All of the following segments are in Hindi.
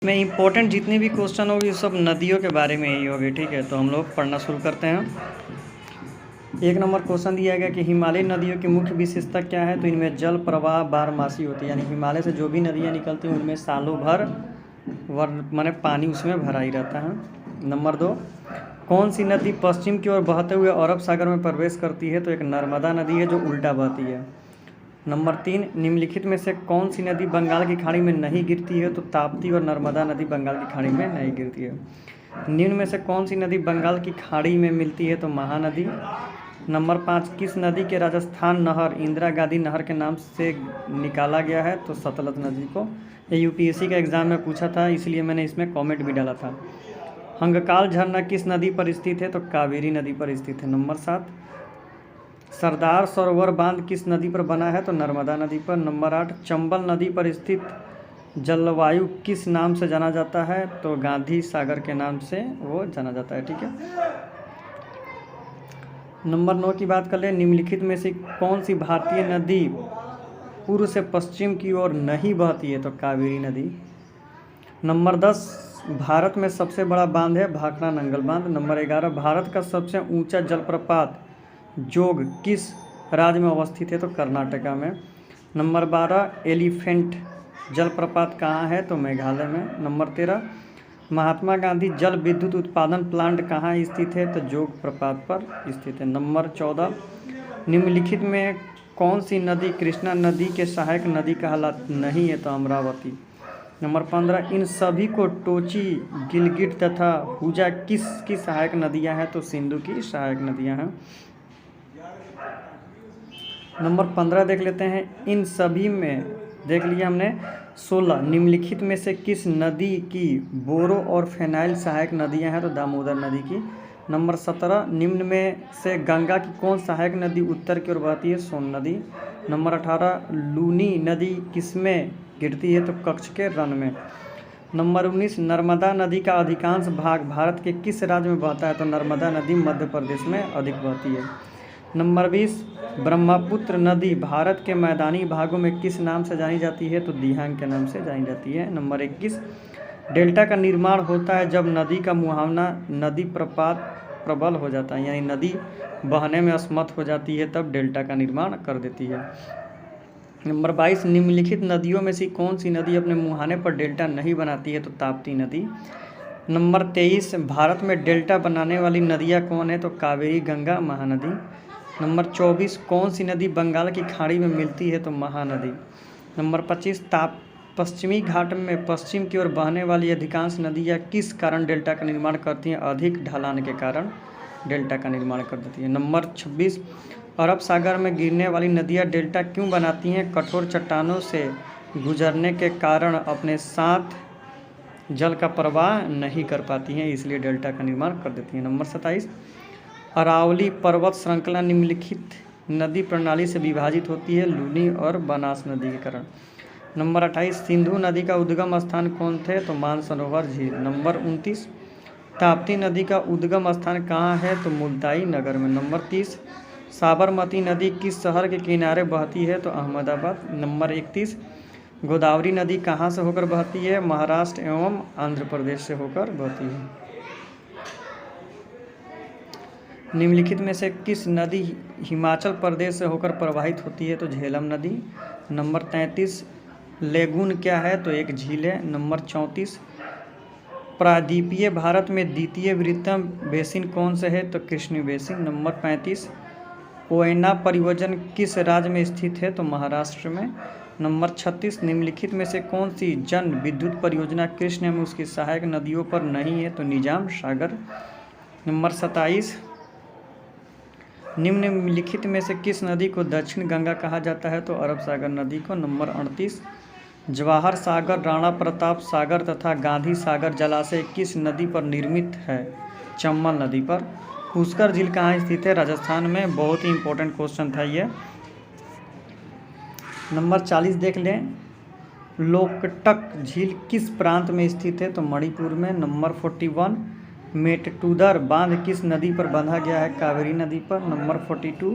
में इम्पोर्टेंट जितने भी क्वेश्चन होगी सब नदियों के बारे में ही होगी। ठीक है, तो हम लोग पढ़ना शुरू करते हैं। एक नंबर क्वेश्चन दिया गया कि हिमालयी नदियों की मुख्य विशेषता क्या है। तो इनमें जल प्रवाह बारहमासी होती है, यानी हिमालय से जो भी नदियाँ निकलती हैं उनमें सालों भर माने पानी उसमें भरा ही रहता है। नंबर 2, कौन सी नदी पश्चिम की ओर बहते हुए अरब सागर में प्रवेश करती है। तो एक नर्मदा नदी है जो उल्टा बहती है। नंबर 3, निम्नलिखित में से कौन सी नदी बंगाल की खाड़ी में नहीं गिरती है। तो ताप्ती और नर्मदा नदी बंगाल की खाड़ी में नहीं गिरती है। निम्न में से कौन सी नदी बंगाल की खाड़ी में मिलती है। तो महानदी। नंबर 5, किस नदी के राजस्थान नहर इंदिरा गांधी नहर के नाम से निकाला गया है। तो सतलज नदी को। ये यूपीएससी का एग्जाम में पूछा था, इसलिए मैंने इसमें कॉमेंट भी डाला था। हंगकाल झरना किस नदी पर स्थित है। तो कावेरी नदी पर स्थित है। नंबर 7, सरदार सरोवर बांध किस नदी पर बना है। तो नर्मदा नदी पर। नंबर 8, चंबल नदी पर स्थित जलवायु किस नाम से जाना जाता है। तो गांधी सागर के नाम से वो जाना जाता है। ठीक है। नंबर 9 की बात कर ले, निम्नलिखित में से कौन सी भारतीय नदी पूर्व से पश्चिम की ओर नहीं बहती है। तो कावेरी नदी। नंबर 10, भारत में सबसे बड़ा बांध है भाखड़ा नंगल बांध। नंबर 11, भारत का सबसे ऊंचा जलप्रपात जोग किस राज्य में अवस्थित है। तो कर्नाटका में। नंबर 12, एलिफेंट जलप्रपात कहाँ है। तो मेघालय में। नंबर 13, महात्मा गांधी जल विद्युत उत्पादन प्लांट कहाँ स्थित है। तो जोग प्रपात पर स्थित है। नंबर 14, निम्नलिखित में कौन सी नदी कृष्णा नदी के सहायक नदी कहलाती नहीं है। तो अमरावती। नंबर 15, इन सभी को टोची गिलगिट तथा हुजा किसकी सहायक नदियां हैं। तो सिंधु की सहायक नदियां हैं। नंबर 15 देख लेते हैं। इन सभी में देख लिया हमने 16, निम्नलिखित में से किस नदी की बोरो और फेनाइल सहायक नदियां हैं। तो दामोदर नदी की। नंबर 17, निम्न में से गंगा की कौन सहायक नदी उत्तर की ओर बहती है। सोन नदी। नंबर 18, लूनी नदी किसमें गिरती है। तो कच्छ के रण में। नंबर 19, नर्मदा नदी का अधिकांश भाग भारत के किस राज्य में बहता है। तो नर्मदा नदी मध्य प्रदेश में अधिक बहती है। नंबर 20, ब्रह्मपुत्र नदी भारत के मैदानी भागों में किस नाम से जानी जाती है। तो दिहांग के नाम से जानी जाती है। नंबर 21, डेल्टा का निर्माण होता है जब नदी का मुहावना नदी प्रपात प्रबल हो जाता है, यानी नदी बहने में असमर्थ हो जाती है तब डेल्टा का निर्माण कर देती है। नंबर 22, निम्नलिखित नदियों में से कौन सी नदी अपने मुहाने पर डेल्टा नहीं बनाती है। तो ताप्ती नदी। नंबर 23, भारत में डेल्टा बनाने वाली नदियाँ कौन है। तो कावेरी, गंगा, महानदी। नंबर 24, कौन सी नदी बंगाल की खाड़ी में मिलती है। तो महानदी। नंबर 25, पश्चिमी घाट में पश्चिम की ओर बहने वाली अधिकांश नदियाँ किस कारण डेल्टा का निर्माण करती हैं। अधिक ढलान के कारण डेल्टा का निर्माण कर देती है। नंबर 26, अरब सागर में गिरने वाली नदियाँ डेल्टा क्यों बनाती हैं। कठोर चट्टानों से गुजरने के कारण अपने साथ जल का प्रवाह नहीं कर पाती हैं, इसलिए डेल्टा का निर्माण कर देती हैं। नंबर 27, अरावली पर्वत श्रृंखला निम्नलिखित नदी प्रणाली से विभाजित होती है। लूनी और बनास नदी के कारण। नंबर 28, सिंधु नदी का उद्गम स्थान कौन थे। तो मानसरोवर झील। नंबर 29, ताप्ती नदी का उद्गम स्थान कहाँ है। तो मुल्ताई नगर में। नंबर 30, साबरमती नदी किस शहर के किनारे बहती है। तो अहमदाबाद। नंबर 31, गोदावरी नदी कहाँ से होकर बहती है। महाराष्ट्र एवं आंध्र प्रदेश से होकर बहती है। निम्नलिखित में से किस नदी हिमाचल प्रदेश से होकर प्रवाहित होती है। तो झेलम नदी। नंबर 33, लेगून क्या है। तो एक झील है। नंबर 34, प्रायद्वीपीय भारत में द्वितीय वृहत्तम बेसिन कौन से है। तो कृष्ण बेसिन। नंबर 35, कोयना परियोजना किस राज्य में स्थित है। तो महाराष्ट्र में। नंबर 36, निम्नलिखित में से कौन सी जन विद्युत परियोजना कृष्ण एवं उसकी सहायक नदियों पर नहीं है। तो निजाम सागर। नंबर 27, निम्नलिखित में से किस नदी को दक्षिण गंगा कहा जाता है। तो अरब सागर नदी को। नंबर 38, जवाहर सागर, राणा प्रताप सागर तथा गांधी सागर जलाशय किस नदी पर निर्मित है। चंबल नदी पर। पुष्कर झील कहाँ स्थित है। राजस्थान में। बहुत ही इंपॉर्टेंट क्वेश्चन था ये। नंबर 40 देख लें, लोकटक झील किस प्रांत में स्थित है। तो मणिपुर में। नंबर 41, मेटटूदर बांध किस नदी पर बांधा गया है। कावेरी नदी पर। नंबर 42,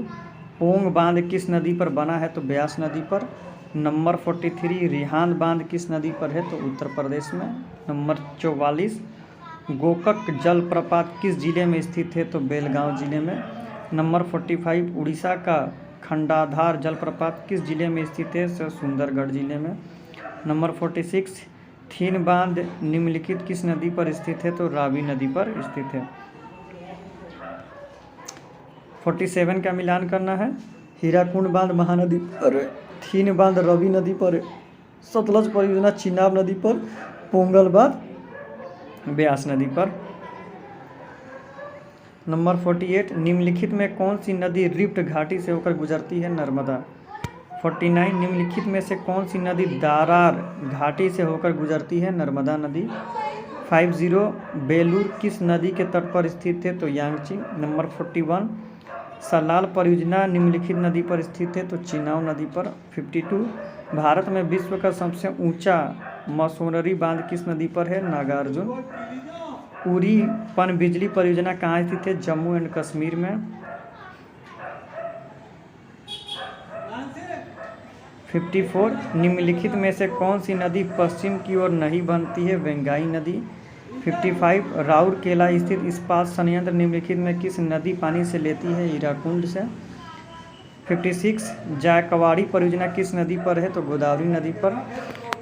पोंग बांध किस नदी पर बना है। तो ब्यास नदी पर। नंबर 43 रिहांद बांध किस नदी पर है? तो उत्तर प्रदेश में। नंबर 44 गोकक जलप्रपात किस जिले में स्थित है? तो बेलगांव जिले में। नंबर 45 उड़ीसा का खंडाधार जलप्रपात किस जिले में स्थित है? तो सुंदरगढ़ जिले में। नंबर 46 थीन बांध निम्नलिखित किस नदी पर स्थित है? तो रावी नदी पर स्थित है। 47 का मिलान करना है। हीराकुंड बांध महानदी पर, थीन बांध रवि नदी पर, सतलज परियोजना चिनाब नदी पर, पोंगल बांध ब्यास नदी पर। नंबर 48 निम्नलिखित में कौन सी नदी रिफ्ट घाटी से होकर गुजरती है? नर्मदा। 49 निम्नलिखित में से कौन सी नदी दारार घाटी से होकर गुजरती है? नर्मदा नदी। 50 बेलूर किस नदी के तट पर स्थित है? तो यांगची। नंबर 41 सलाल परियोजना निम्नलिखित नदी पर स्थित है? तो चिनाब नदी पर। 52 भारत में विश्व का सबसे ऊंचा मसोनरी बांध किस नदी पर है? नागार्जुन। उरी पनबिजली परियोजना कहाँ स्थित है? जम्मू एंड कश्मीर में। 54 निम्नलिखित में से कौन सी नदी पश्चिम की ओर नहीं बनती है? वेंगाई नदी। 55 राउरकेला स्थित इस्पात संयंत्र निम्नलिखित में किस नदी पानी से लेती है? हीराकुंड से। 56 जायकवाड़ी परियोजना किस नदी पर है? तो गोदावरी नदी पर।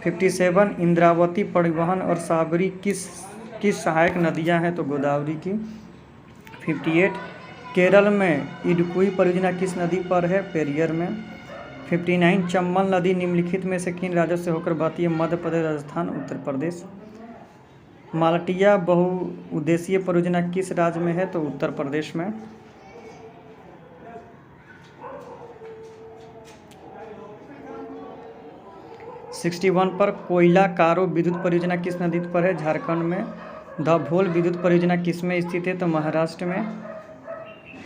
57 इंद्रावती परिवहन और साबरी किस सहायक नदियां हैं? तो गोदावरी की। 58 केरल में इडुक्की परियोजना किस नदी पर है? पेरियर में। 59 चंबल नदी निम्नलिखित में से किन राज्यों से होकर बहती है? मध्य प्रदेश, राजस्थान, उत्तर प्रदेश। मालटिया बहुउद्देशीय परियोजना किस राज्य में है? तो उत्तर प्रदेश में। (61) पर कोयला कारो विद्युत परियोजना किस नदी पर है? झारखंड में। धभोल विद्युत परियोजना किस में स्थित है? तो महाराष्ट्र में।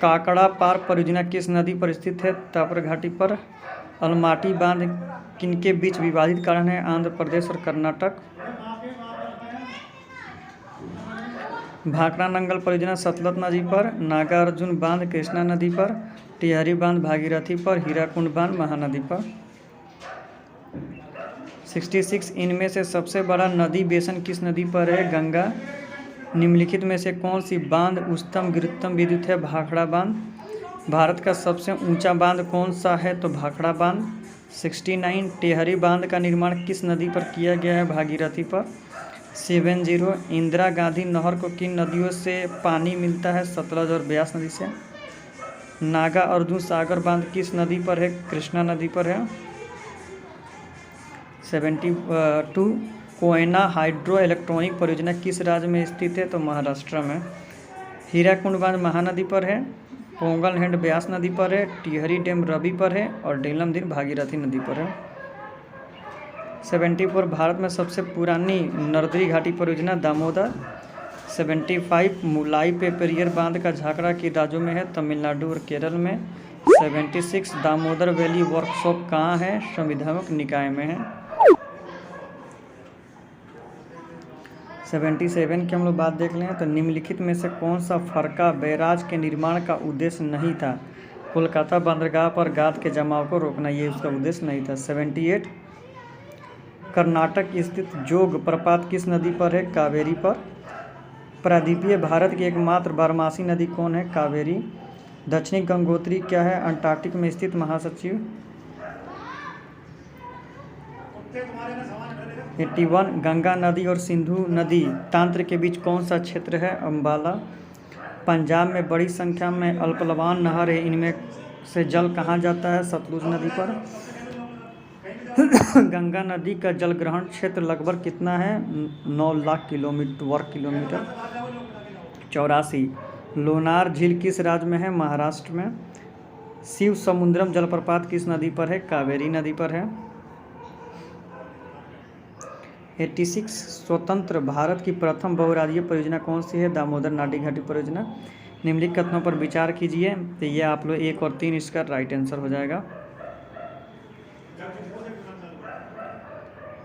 काकड़ा पार परियोजना किस नदी पर स्थित है? तापर घाटी पर। अलमाटी बांध किनके बीच विवादित कारण है? आंध्र प्रदेश और कर्नाटक। भाखड़ा नंगल परियोजना सतलज नदी पर। नागार्जुन बांध कृष्णा नदी पर। टिहरी बांध भागीरथी पर। हीराकुंड बांध महानदी पर। 66 इनमें से सबसे बड़ा नदी बेसन किस नदी पर है? गंगा। निम्नलिखित में से कौन सी बांध उच्चतम गिरुत्तम विद्युत है? भाखड़ा बांध। भारत का सबसे ऊंचा बांध कौन सा है? तो भाखड़ा बांध। 69 टेहरी बांध का निर्माण किस नदी पर किया गया है? भागीरथी पर। 70 इंदिरा गांधी नहर को किन नदियों से पानी मिलता है? सतलज और ब्यास नदी से। नागा अर्जुन सागर बांध किस नदी पर है? कृष्णा नदी पर है। 72 कोयना हाइड्रो इलेक्ट्रॉनिक परियोजना किस राज्य में स्थित है? तो महाराष्ट्र में। हीराकुंड बांध महानदी पर है। पोंगल हैंड ब्यास नदी पर है। टिहरी डैम रवि पर है और डेलम दिन भागीरथी नदी पर है। 74 भारत में सबसे पुरानी नर्मदा घाटी परियोजना दामोदर। 75 मुलाई पे पेरियर बांध का झाकड़ा के राज्यों में है? तमिलनाडु और केरल में। 76 दामोदर वैली वर्कशॉप कहाँ है? संविधायक निकाय में है। 77 की हम लोग बात देख लें तो निम्नलिखित में से कौन सा फरका बैराज के निर्माण का उद्देश्य नहीं था? कोलकाता बंदरगाह पर गाद के जमाव को रोकना, ये उसका उद्देश्य नहीं था। 78 कर्नाटक स्थित जोग प्रपात किस नदी पर है? कावेरी पर। प्रायद्वीपीय भारत की एकमात्र बारहमासी नदी कौन है? कावेरी। दक्षिणी गंगोत्री क्या है? अंटार्कटिक में स्थित महासचिव। 81 गंगा नदी और सिंधु नदी तंत्र के बीच कौन सा क्षेत्र है? अम्बाला। पंजाब में बड़ी संख्या में अल्पलवान नहर है, इनमें से जल कहाँ जाता है? सतलुज नदी पर। गंगा नदी का जलग्रहण क्षेत्र लगभग कितना है? 9 लाख वर्ग किलोमीटर। 84 लोनार झील किस राज्य में है? महाराष्ट्र में। शिव समुद्रम जलप्रपात किस नदी पर है? कावेरी नदी पर है। 86 स्वतंत्र भारत की प्रथम बहुराज्यीय परियोजना कौन सी है? दामोदर नाडी घाटी परियोजना। निम्नलिखित कथनों पर विचार कीजिए। तो ये आप लोग 1 और 3 इसका राइट आंसर हो जाएगा।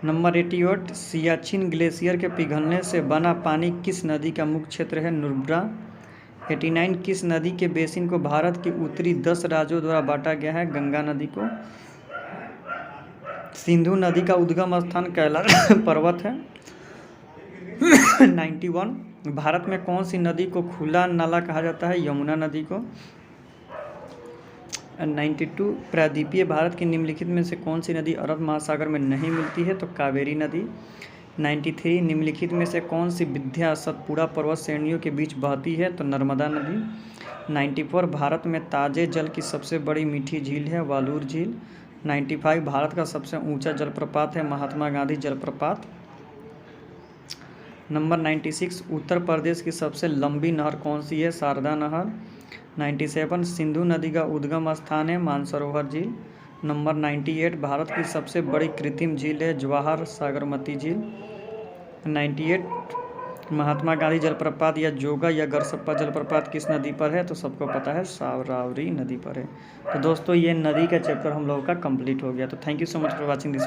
नंबर 88 सियाचिन ग्लेशियर के पिघलने से बना पानी किस नदी का मुख्य क्षेत्र है? नुब्रा। 89 किस नदी के बेसिन को भारत के उत्तरी 10 राज्यों द्वारा बांटा गया है? गंगा नदी को। सिंधु नदी का उद्गम स्थान कैलाश पर्वत है। 91 भारत में कौन सी नदी को खुला नाला कहा जाता है? यमुना नदी को। 92 प्रायद्वीपीय भारत की निम्नलिखित में से कौन सी नदी अरब महासागर में नहीं मिलती है? तो कावेरी नदी। 93 निम्नलिखित में से कौन सी विंध्य सतपुड़ा पर्वत श्रेणियों के बीच बहती है? तो नर्मदा नदी। 94 भारत में ताजे जल की सबसे बड़ी मीठी झील है वालूर झील। 95 भारत का सबसे ऊंचा जलप्रपात है महात्मा गांधी जलप्रपात। नंबर 96 उत्तर प्रदेश की सबसे लंबी नहर कौन सी है? शारदा नहर। 97 सिंधु नदी का उद्गम स्थान है मानसरोवर झील। नंबर 98 भारत की सबसे बड़ी कृत्रिम झील है जवाहर सागरमती झील। 98 महात्मा गांधी जलप्रपात या जोगा या गरसप्पा जलप्रपात किस नदी पर है? तो सबको पता है सावरावरी नदी पर है। तो दोस्तों ये नदी का चैप्टर हम लोगों का कंप्लीट हो गया। तो thank you so much for watching this.